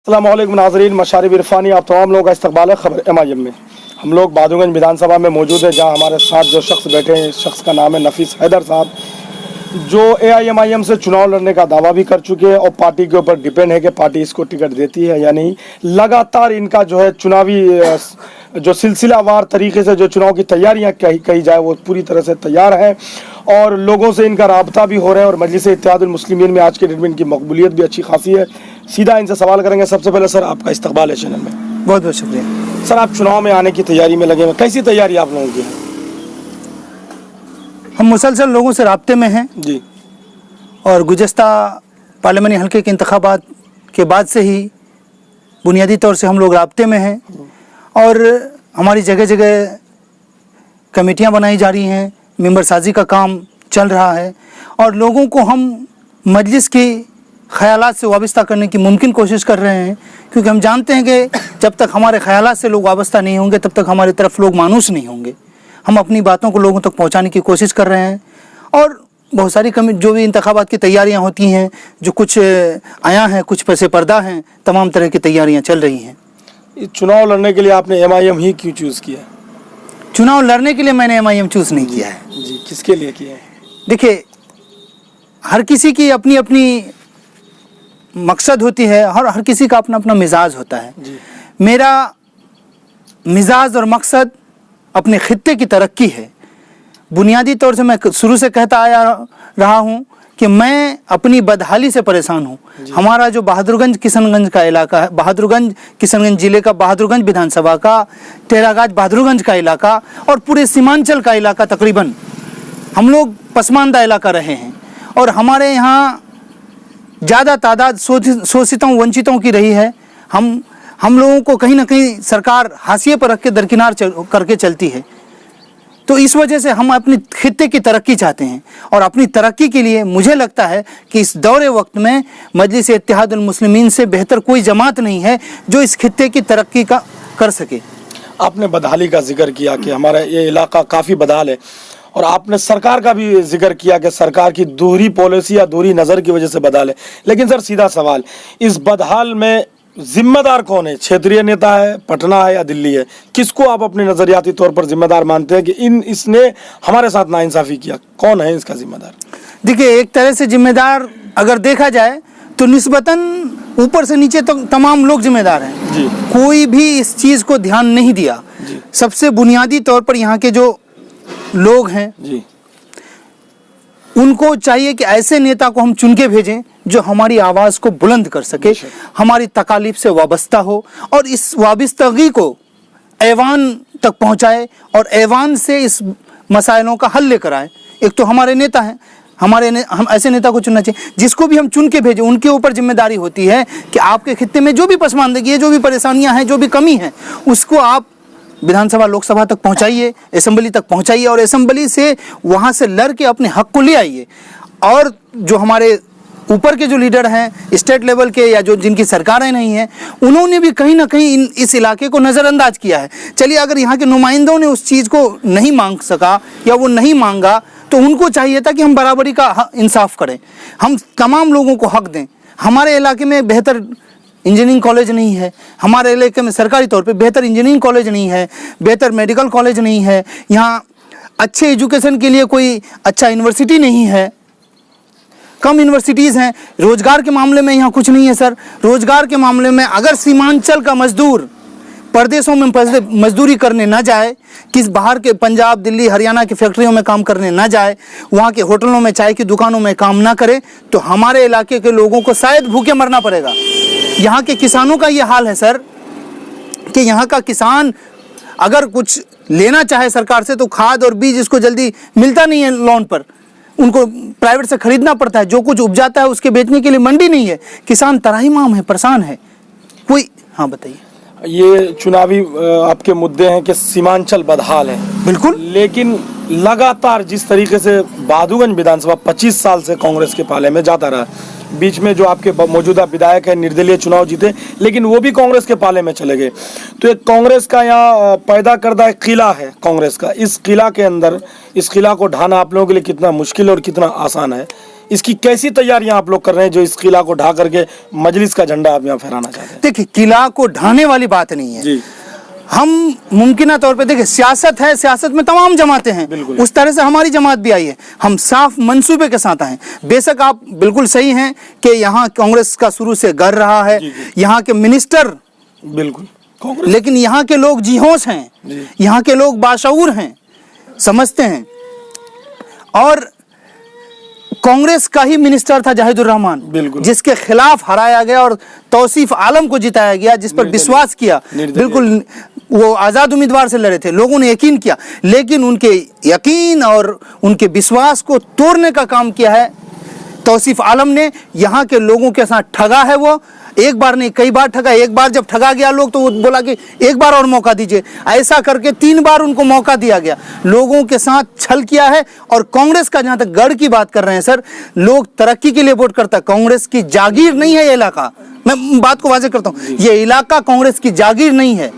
अस्सलामुअलैकुम नाज़रीन, मशारिब इरफानी आप तमाम लोगों का इस्तकबाल है खबर MIM में। हम लोग बहादुरगंज विधानसभा में मौजूद है, जहां हमारे साथ जो शख्स बैठे हैं, इस शख्स का नाम है नफीस हैदर साहब, जो AIMIM से चुनाव लड़ने का दावा भी कर चुके हैं और पार्टी के ऊपर डिपेंड है कि पार्टी इसको टिकट देती है या नहीं। लगातार इनका जो है चुनावी जो सिलसिलावार तरीके से जो चुनाव की तैयारियां कही जाए वो पूरी तरह से तैयार है और लोगों से इनका राब्ता भी हो रहा है और मजलिस इत्तेहादुल मुस्लिमीन में आज के डेट में इनकी मकबूलियत भी अच्छी खासी है। सीधा इनसे सवाल करेंगे। सबसे पहले सर, आपका इस्तकबाल है चैनल में। बहुत बहुत शुक्रिया सर, आप चुनाव में आने की तैयारी में लगे हुए, कैसी तैयारी आप लोगों की है? हम मुसलसल लोगों से राब्ते में हैं जी, और गुज़श्ता पार्लियामानी हल्के के इंतखाबात के बाद से ही बुनियादी तौर से हम लोग राब्ते में हैं और हमारी जगह जगह कमेटियां बनाई जा रही हैं, मेंबर साजी का काम चल रहा है और लोगों को हम मजलिस की ख़यालात से वाबस्ता करने की मुमकिन कोशिश कर रहे हैं, क्योंकि हम जानते हैं कि जब तक हमारे ख़यालात से लोग वाबस्ता नहीं होंगे तब तक हमारी तरफ लोग मानूस नहीं होंगे। हम अपनी बातों को लोगों तक पहुंचाने की कोशिश कर रहे हैं और बहुत सारी जो भी इंतखाबात की तैयारियां होती हैं, जो कुछ आया हैं, कुछ पैसे पर्दा हैं, तमाम तरह की तैयारियां चल रही हैं। चुनाव लड़ने के लिए आपने MIM ही क्यों चूज़ किया? चुनाव लड़ने के लिए मैंने MIM चूज़ नहीं किया है। जी, किसके लिए किया है? देखिए, हर किसी की अपनी अपनी मकसद होती है और हर किसी का अपना अपना मिजाज होता है। मेरा मिजाज और मकसद अपने खित्ते की तरक्की है। बुनियादी तौर से मैं शुरू से कहता आया रहा हूँ कि मैं अपनी बदहाली से परेशान हूँ। हमारा जो बहादुरगंज किशनगंज का इलाका है, बहादुरगंज किशनगंज ज़िले का बहादुरगंज विधानसभा का टेरागाज बहादुरगंज का इलाका और पूरे सीमांचल का इलाका, तकरीबन हम लोग पसमानदा इलाका रहे हैं और हमारे यहाँ ज़्यादा तादाद शोषितों वंचितों की रही है। हम लोगों को कहीं ना कहीं सरकार हाशिए पर रख के दरकिनार करके चलती है। तो इस वजह से हम अपनी खित्ते की तरक्की चाहते हैं और अपनी तरक्की के लिए मुझे लगता है कि इस दौरे वक्त में मजलिस इत्तेहादुल मुस्लिमीन से बेहतर कोई जमात नहीं है जो इस खित्ते की तरक्की का कर सके। आपने बदहाली का जिक्र किया कि हमारा ये इलाका काफ़ी बदहाल है और आपने सरकार का भी जिक्र किया कि सरकार की दोहरी पॉलिसी या दोहरी नज़र की वजह से बदहाल है। लेकिन सर, सीधा सवाल, इस बदहाल में जिम्मेदार कौन है? क्षेत्रीय नेता है, पटना है या दिल्ली है? किसको आप अपने नज़रियाती तौर पर जिम्मेदार मानते हैं कि इसने हमारे साथ नाइंसाफ़ी किया? कौन है इसका जिम्मेदार? देखिए, एक तरह से जिम्मेदार अगर देखा जाए तो निस्बतन ऊपर से नीचे तक तमाम लोग जिम्मेदार हैं जी। कोई भी इस चीज़ को ध्यान नहीं दिया। सबसे बुनियादी तौर पर यहाँ के जो लोग हैं जी, उनको चाहिए कि ऐसे नेता को हम चुन के भेजें जो हमारी आवाज़ को बुलंद कर सके, हमारी तकालीफ से वाबस्ता हो और इस वाबस्तगी को ऐवान तक पहुंचाए और ऐवान से इस मसाइलों का हल लेकर आए। एक तो हमारे नेता हैं, हम ऐसे नेता को चुनना चाहिए। जिसको भी हम चुन के भेजें उनके ऊपर जिम्मेदारी होती है कि आपके खित्ते में जो भी पसमानदगी है, जो भी परेशानियाँ हैं, जो भी कमी है, उसको आप विधानसभा लोकसभा तक पहुंचाइए, असेंबली तक पहुंचाइए और असेंबली से वहां से लड़ के अपने हक को ले आइए। और जो हमारे ऊपर के जो लीडर हैं स्टेट लेवल के या जो जिनकी सरकारें नहीं हैं, उन्होंने भी कहीं ना कहीं इस इलाके को नज़रअंदाज किया है। चलिए, अगर यहाँ के नुमाइंदों ने उस चीज़ को नहीं मांग सका या वो नहीं मांगा तो उनको चाहिए था कि हम बराबरी का इंसाफ करें, हम तमाम लोगों को हक दें। हमारे इलाके में बेहतर इंजीनियरिंग कॉलेज नहीं है, हमारे इलाके में सरकारी तौर पे बेहतर इंजीनियरिंग कॉलेज नहीं है, बेहतर मेडिकल कॉलेज नहीं है, यहाँ अच्छे एजुकेशन के लिए कोई अच्छा यूनिवर्सिटी नहीं है, कम यूनिवर्सिटीज़ हैं। रोज़गार के मामले में यहाँ कुछ नहीं है सर। रोज़गार के मामले में अगर सीमांचल का मजदूर परदेशों में मजदूरी करने ना जाए, किस बाहर के पंजाब, दिल्ली, हरियाणा की फैक्ट्रियों में काम करने ना जाए, वहाँ के होटलों में, चाय की दुकानों में काम ना करे, तो हमारे इलाके के लोगों को शायद भूखे मरना पड़ेगा। यहाँ के किसानों का ये हाल है सर कि यहाँ का किसान अगर कुछ लेना चाहे सरकार से तो खाद और बीज इसको जल्दी मिलता नहीं है लोन पर, उनको प्राइवेट से खरीदना पड़ता है। जो कुछ उपजाता है उसके बेचने के लिए मंडी नहीं है। किसान तराहीमाम है, परेशान है। कोई हाँ बताइए। ये चुनावी आपके मुद्दे हैं कि सीमांचल बदहाल है, बिल्कुल, लेकिन लगातार जिस तरीके से बहादुरगंज विधानसभा 25 साल से कांग्रेस के पाले में जाता रहा, बीच में जो आपके मौजूदा विधायक है निर्दलीय चुनाव जीते लेकिन वो भी कांग्रेस के पाले में चले गए, तो एक कांग्रेस का यहाँ पैदा करदा एक किला है कांग्रेस का। इस किला के अंदर, इस किला को ढाना आप लोगों के लिए कितना मुश्किल और कितना आसान है, इसकी कैसी तैयारियां आप लोग कर रहे हैं जो इस किला को ढा करके मजलिस का झंडा आप यहाँ फहराना चाहते हैं? देखिए, किला को ढाने वाली बात नहीं है जी। हम मुमकिन तौर पे देखिए, सियासत है, सियासत में तमाम जमातें हैं, उस तरह से हमारी जमात भी आई है। हम साफ मंसूबे के साथ आए। बेशक आप बिल्कुल सही हैं कि यहाँ कांग्रेस का शुरू से गर रहा है, यहाँ के मिनिस्टर बिल्कुल कांग्रेस, लेकिन यहाँ के लोग जी होश हैं, यहाँ के लोग बाशऊर हैं, समझते हैं। और कांग्रेस का ही मिनिस्टर था जाहिदुर रहमान, जिसके खिलाफ हराया गया और तौसीफ आलम को जिताया गया, जिस पर विश्वास किया। बिल्कुल वो आज़ाद उम्मीदवार से लड़े थे, लोगों ने यकीन किया, लेकिन उनके यकीन और उनके विश्वास को तोड़ने का काम किया है तौसीफ आलम ने। यहाँ के लोगों के साथ ठगा है वो, एक बार नहीं कई बार ठगा। एक बार जब ठगा गया लोग तो वो बोला कि एक बार और मौका दीजिए, ऐसा करके 3 बार उनको मौका दिया गया। लोगों के साथ छल किया है। और कांग्रेस का, जहाँ तक गढ़ की बात कर रहे हैं सर, लोग तरक्की के लिए वोट करता है, कांग्रेस की जागीर नहीं है ये इलाका। मैं बात को वाज़ेह करता हूँ, ये इलाका कांग्रेस की जागीर नहीं है।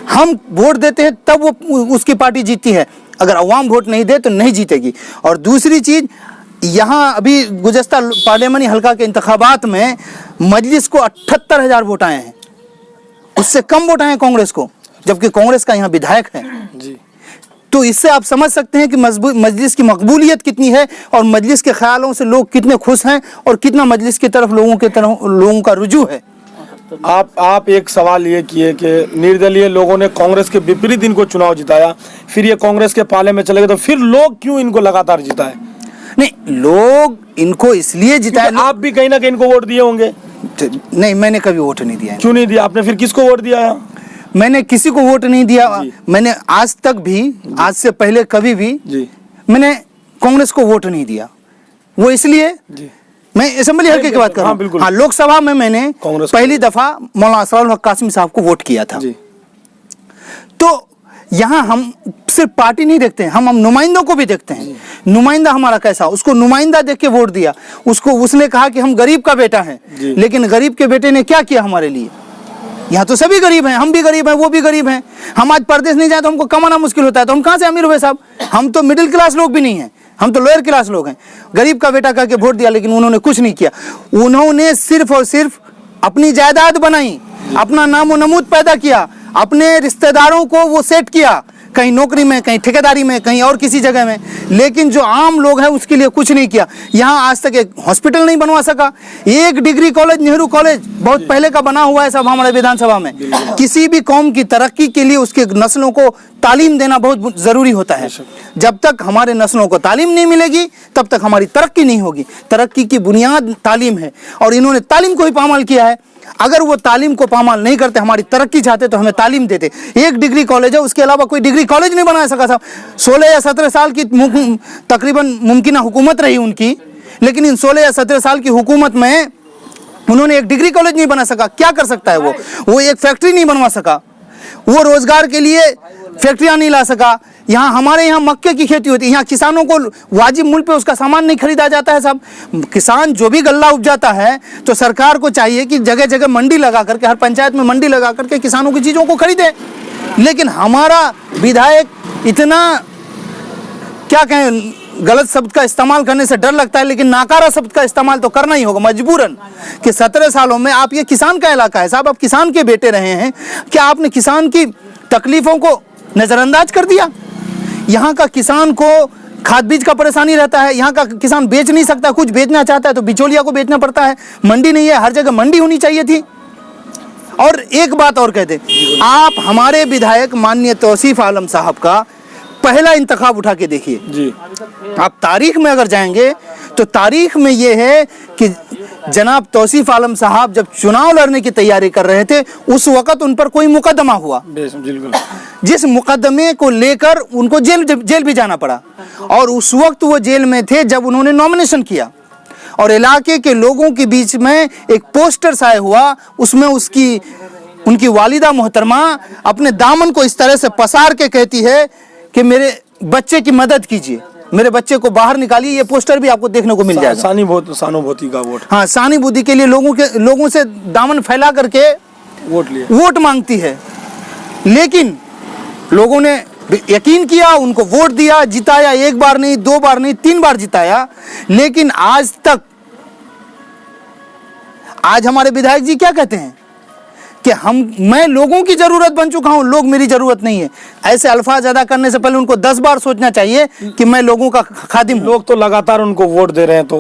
हम वोट देते हैं तब वो उसकी पार्टी जीतती है, अगर अवाम वोट नहीं दे तो नहीं जीतेगी। और दूसरी चीज़, यहाँ अभी गुज़श्ता पार्लियामानी हल्का के इंतखाबात में मजलिस को 78,000 वोट आए हैं, उससे कम वोट आए हैं कांग्रेस को, जबकि कांग्रेस का यहाँ विधायक है जी। तो इससे आप समझ सकते हैं कि मजलिस की मकबूलियत कितनी है और मजलिस के ख्यालों से लोग कितने खुश हैं और कितना मजलिस की तरफ लोगों का रुजू है। आप एक सवाल ये किए कि निर्दलीय लोगों ने कांग्रेस के विपरीत इनको चुनाव जिताया, फिर ये कांग्रेस के पाले में चले गए, तो फिर लोग क्यों इनको लगातार जिताए? नहीं, लोग इनको इसलिए जिताए। आप भी कहीं ना कहीं इनको वोट दिए होंगे। नहीं, मैंने कभी वोट नहीं दिया। क्यों नहीं दिया आपने? फिर किसको वोट दिया? मैंने किसी को वोट नहीं दिया। मैंने आज तक भी, आज से पहले कभी भी मैंने कांग्रेस को वोट नहीं दिया। वो इसलिए, मैं असेंबली हल्के की बात कर रहा हूँ। हाँ, लोकसभा में मैंने पहली दफा मौलाना असरारुल हक कासिमी साहब को वोट किया था। तो यहाँ हम सिर्फ पार्टी नहीं देखते हैं, हम नुमाइंदों को भी देखते हैं। नुमाइंदा हमारा कैसा, उसको नुमाइंदा देख के वोट दिया। उसने कहा कि हम गरीब का बेटा हैं, लेकिन गरीब के बेटे ने क्या किया हमारे लिए? यहाँ तो सभी गरीब हैं, हम भी गरीब हैं, वो भी गरीब हैं। हम आज परदेश नहीं जाए तो हमको कमाना मुश्किल होता है, तो हम कहाँ से अमीर हुए साहब? हम तो मिडिल क्लास लोग भी नहीं हैं, हम तो लोअर क्लास लोग हैं। गरीब का बेटा कह के वोट दिया, लेकिन उन्होंने कुछ नहीं किया। उन्होंने सिर्फ और सिर्फ अपनी जायदाद बनाई, अपना नामो नमूद पैदा किया, अपने रिश्तेदारों को वो सेट किया, कहीं नौकरी में, कहीं ठेकेदारी में, कहीं और किसी जगह में। लेकिन जो आम लोग हैं उसके लिए कुछ नहीं किया। यहाँ आज तक एक हॉस्पिटल नहीं बनवा सका। एक डिग्री कॉलेज, नेहरू कॉलेज बहुत पहले का बना हुआ है सब हमारे विधानसभा में। किसी भी कौम की तरक्की के लिए उसके नस्लों को तालीम देना बहुत ज़रूरी होता है। जब तक हमारे नस्लों को तालीम नहीं मिलेगी तब तक हमारी तरक्की नहीं होगी। तरक्की की बुनियाद तालीम है और इन्होंने तालीम को ही पामाल किया है। अगर वो तालीम को पामाल नहीं करते, हमारी तरक्की चाहते तो हमें तालीम देते। एक डिग्री कॉलेज है, उसके अलावा कोई डिग्री कॉलेज नहीं बना सका था। 16 या 17 साल की तकरीबन मुमकिन हुकूमत रही उनकी, लेकिन इन 16 या 17 साल की हुकूमत में उन्होंने एक डिग्री कॉलेज नहीं बना सका। क्या कर सकता है वो एक फैक्ट्री नहीं बनवा सका, वो रोजगार के लिए फैक्ट्रियां नहीं ला सका। यहाँ हमारे यहाँ मक्के की खेती होती है, यहाँ किसानों को वाजिब मूल्य पे उसका सामान नहीं खरीदा जाता है साहब। किसान जो भी गल्ला उपजाता है तो सरकार को चाहिए कि जगह जगह मंडी लगा करके, हर पंचायत में मंडी लगा करके किसानों की चीज़ों को खरीदे। लेकिन हमारा विधायक इतना, क्या कहें, गलत शब्द का इस्तेमाल करने से डर लगता है, लेकिन नाकारा शब्द का इस्तेमाल तो करना ही होगा मजबूरन, कि 17 सालों में आप, ये किसान का इलाका है साहब, आप किसान के बेटे रहे हैं, क्या आपने किसान की तकलीफ़ों को नज़रअंदाज कर दिया? यहाँ का किसान को खाद बीज का परेशानी रहता है, यहाँ का किसान बेच नहीं सकता, कुछ बेचना चाहता है तो बिचौलिया को बेचना पड़ता है। मंडी नहीं है, हर जगह मंडी होनी चाहिए थी। और एक बात और कहते, आप हमारे विधायक माननीय तौसीफ आलम साहब का पहला इंतखाब उठा के देखिए जी। आप तारीख में अगर जाएंगे तो तारीख में ये है कि जनाब तौसीफ आलम साहब जब चुनाव लड़ने की तैयारी कर रहे थे उस वक्त उन पर कोई मुकदमा हुआ, जिस मुकदमे को लेकर उनको जेल भी जाना पड़ा। और उस वक्त वो जेल में थे जब उन्होंने नॉमिनेशन किया और इलाके के लोगों के बीच में एक पोस्टर शाया हुआ, उसमें उनकी वालिदा मोहतरमा अपने दामन को इस तरह से पसार के कहती है कि मेरे बच्चे की मदद कीजिए, मेरे बच्चे को बाहर निकालिए। ये पोस्टर भी आपको देखने को मिल जाएगा। सहानुभूति का वोट, हाँ, सहानुभूति के लिए लोगों से दामन फैला करके वोट मांगती है। लेकिन लोगों ने यकीन किया, उनको वोट दिया, जिताया, एक बार नहीं, 2 बार नहीं, 3 बार जिताया, लेकिन आज तक, आज हमारे विधायक जी क्या कहते हैं कि मैं लोगों की जरूरत बन चुका हूं, लोग मेरी जरूरत नहीं है। ऐसे अल्फाज अदा करने से पहले उनको 10 बार सोचना चाहिए कि मैं लोगों का खादिम हूं। लोग तो लगातार उनको वोट दे रहे हैं, तो